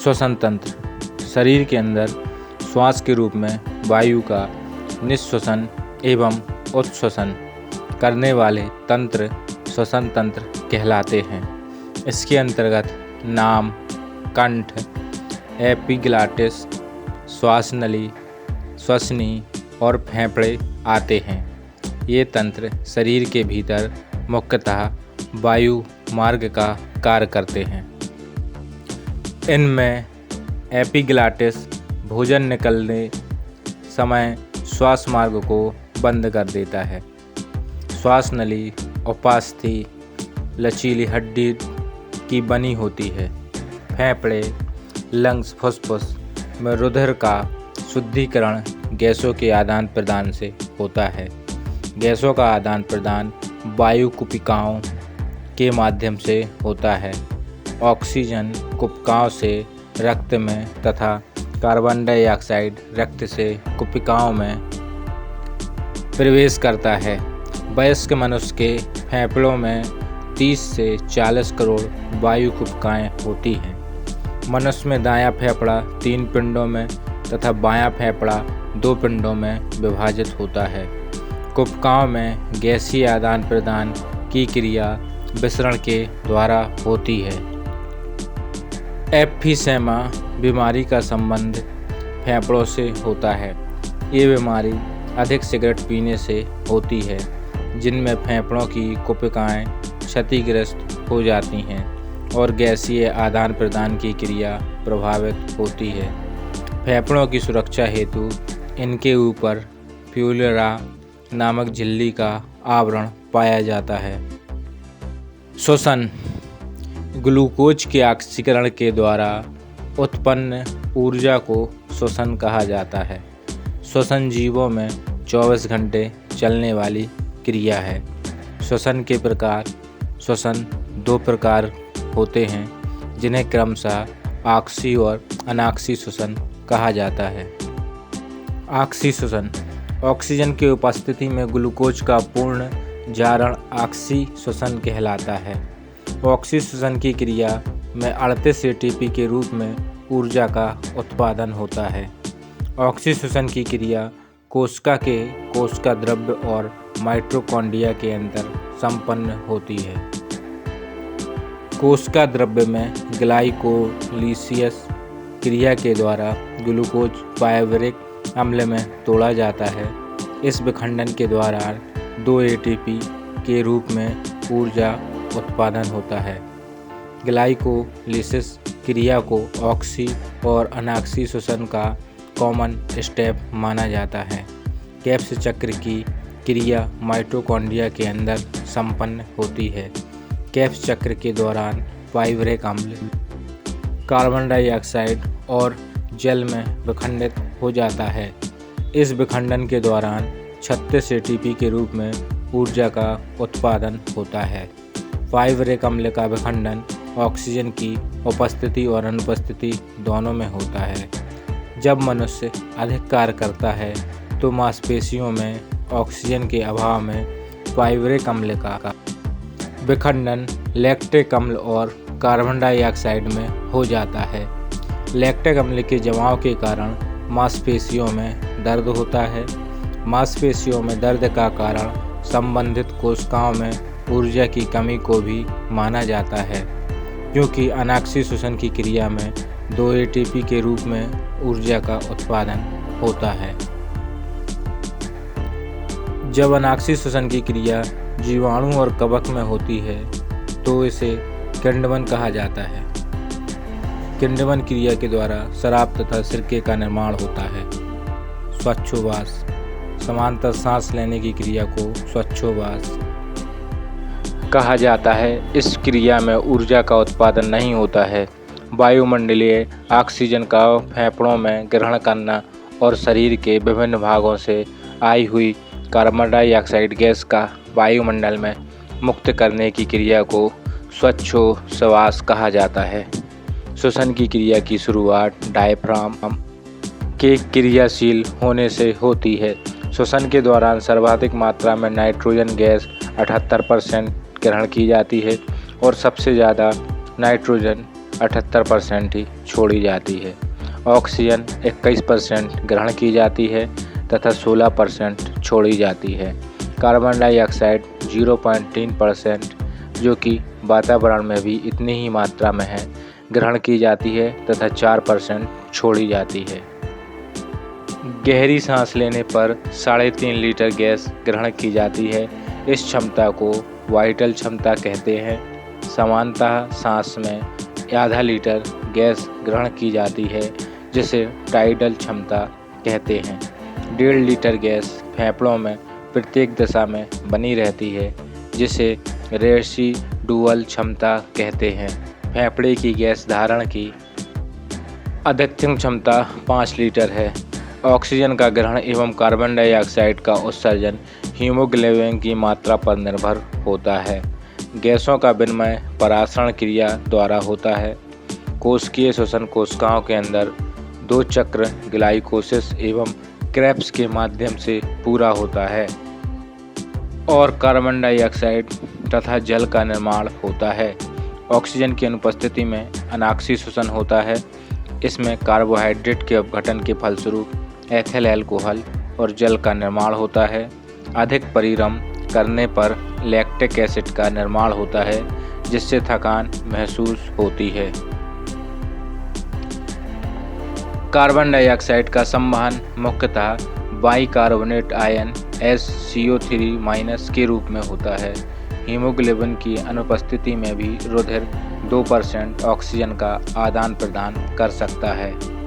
श्वसन तंत्र शरीर के अंदर श्वास के रूप में वायु का निःश्वसन एवं उच्छ्वसन करने वाले तंत्र श्वसन तंत्र कहलाते हैं। इसके अंतर्गत नाम, कंठ, एपिग्लॉटिस, श्वास नली, श्वसनी और फेफड़े आते हैं। ये तंत्र शरीर के भीतर मुख्यतः वायु मार्ग का कार्य करते हैं। इनमें एपिग्लॉटिस भोजन निकलने समय श्वास मार्ग को बंद कर देता है। श्वास नली उपास्थि लचीली हड्डी की बनी होती है। फेफड़े, लंग्स, फुसफुस में रुधिर का शुद्धिकरण गैसों के आदान प्रदान से होता है। गैसों का आदान प्रदान वायु कुपिकाओं के माध्यम से होता है। ऑक्सीजन कुपिकाओं से रक्त में तथा कार्बन डाइऑक्साइड रक्त से कुपिकाओं में प्रवेश करता है। वयस्क मनुष्य के फेफड़ों में 30 से 40 करोड़ वायु कुपिकाएँ होती हैं। मनुष्य में दायां फेफड़ा 3 पिंडों में तथा बायां फेफड़ा 2 पिंडों में विभाजित होता है। कुपिकाओं में गैसीय आदान प्रदान की क्रिया विसरण के द्वारा होती है। एम्फीसेमा बीमारी का संबंध फेफड़ों से होता है। ये बीमारी अधिक सिगरेट पीने से होती है, जिनमें फेफड़ों की कुपिकाएँ क्षतिग्रस्त हो जाती हैं और गैसीय आदान प्रदान की क्रिया प्रभावित होती है। फेफड़ों की सुरक्षा हेतु इनके ऊपर प्यूलरा नामक झिल्ली का आवरण पाया जाता है। श्वसन ग्लूकोज के ऑक्सीकरण के द्वारा उत्पन्न ऊर्जा को श्वसन कहा जाता है। श्वसन जीवों में 24 घंटे चलने वाली क्रिया है। श्वसन के प्रकार श्वसन 2 प्रकार होते हैं, जिन्हें क्रमशः ऑक्सी और अनॉक्सी श्वसन कहा जाता है। ऑक्सी श्वसन ऑक्सीजन की उपस्थिति में ग्लूकोज का पूर्ण जारण ऑक्सी श्वसन कहलाता है। ऑक्सी श्वसन की क्रिया में 38 एटीपी के रूप में ऊर्जा का उत्पादन होता है। ऑक्सी श्वसन की क्रिया कोशिका द्रव्य और माइटोकॉन्ड्रिया के अंदर संपन्न होती है। कोशिका द्रव्य में ग्लाइकोलिसिस क्रिया के द्वारा ग्लूकोज पाइरुविक अम्ल में तोड़ा जाता है। इस विखंडन के द्वारा 2 एटीपी के रूप में ऊर्जा उत्पादन होता है। ग्लाइकोलिसिस क्रिया को ऑक्सी और अनॉक्सी श्वसन का कॉमन स्टेप माना जाता है। क्रेब्स चक्र की क्रिया माइटोकॉन्ड्रिया के अंदर संपन्न होती है। क्रेब्स चक्र के दौरान पाइरुविक अम्ल कार्बन डाइऑक्साइड और जल में विखंडित हो जाता है। इस विखंडन के दौरान 36 एटीपी के रूप में ऊर्जा का उत्पादन होता है। पाइरुविक अम्ल का विखंडन ऑक्सीजन की उपस्थिति और अनुपस्थिति दोनों में होता है। जब मनुष्य अधिक कार्य करता है तो मांसपेशियों में ऑक्सीजन के अभाव में पाइरुविक अम्ल का विखंडन लैक्टिक अम्ल और कार्बन डाइऑक्साइड में हो जाता है। लैक्टिक अम्ल के जमाव के कारण मांसपेशियों में दर्द होता है। मांसपेशियों में दर्द का कारण संबंधित कोशिकाओं में ऊर्जा की कमी को भी माना जाता है, क्योंकि अनॉक्सी श्वसन की क्रिया में 2 एटीपी के रूप में ऊर्जा का उत्पादन होता है। जब अनॉक्सी श्वसन की क्रिया जीवाणु और कवक में होती है तो इसे किण्वन कहा जाता है। किण्वन क्रिया के द्वारा शराब तथा सिरके का निर्माण होता है। श्वासोच्छ्वास समांतर सांस लेने की क्रिया को श्वासोच्छ्वास कहा जाता है। इस क्रिया में ऊर्जा का उत्पादन नहीं होता है। वायुमंडलीय ऑक्सीजन का फेफड़ों में ग्रहण करना और शरीर के विभिन्न भागों से आई हुई कार्बन डाइऑक्साइड गैस का वायुमंडल में मुक्त करने की क्रिया को श्वासोच्छ्वास कहा जाता है। श्वसन की क्रिया की शुरुआत डायफ्राम के क्रियाशील होने से होती है। श्वसन के दौरान सर्वाधिक मात्रा में नाइट्रोजन गैस 78% ग्रहण की जाती है और सबसे ज़्यादा नाइट्रोजन 78% ही छोड़ी जाती है। ऑक्सीजन 21% ग्रहण की जाती है तथा 16% छोड़ी जाती है। कार्बन डाइऑक्साइड 0.3%, जो कि वातावरण में भी इतनी ही मात्रा में है, ग्रहण की जाती है तथा 4% छोड़ी जाती है। गहरी सांस लेने पर 3.5 लीटर गैस ग्रहण की जाती है। इस क्षमता को वाइटल क्षमता कहते हैं। सामान्यतः सांस में आधा लीटर गैस ग्रहण की जाती है, जिसे टाइडल क्षमता कहते हैं। 1.5 लीटर गैस फेफड़ों में प्रत्येक दिशा में बनी रहती है, जिसे रेसिडुअल क्षमता कहते हैं। फेफड़े की गैस धारण की अधिकतम क्षमता 5 लीटर है। ऑक्सीजन का ग्रहण एवं कार्बन डाइऑक्साइड का उत्सर्जन हीमोग्लोबिन की मात्रा पर निर्भर होता है। गैसों का विनिमय परासरण क्रिया द्वारा होता है। कोशिकीय श्वसन कोशिकाओं के अंदर 2 चक्र ग्लाइकोसिस एवं क्रेब्स के माध्यम से पूरा होता है और कार्बन डाइऑक्साइड तथा जल का निर्माण होता है। ऑक्सीजन की अनुपस्थिति में अनाक्षी श्वसन होता है। इसमें कार्बोहाइड्रेट के अपघटन के फलस्वरूप एथिल अल्कोहल और जल का निर्माण होता है। अधिक परिश्रम करने पर लैक्टिक एसिड का निर्माण होता है, जिससे थकान महसूस होती है। कार्बन डाइऑक्साइड का संवहन मुख्यतः बाइकार्बोनेट आयन SCO3- के रूप में होता है। हीमोग्लोबिन की अनुपस्थिति में भी रुधिर 2% ऑक्सीजन का आदान प्रदान कर सकता है।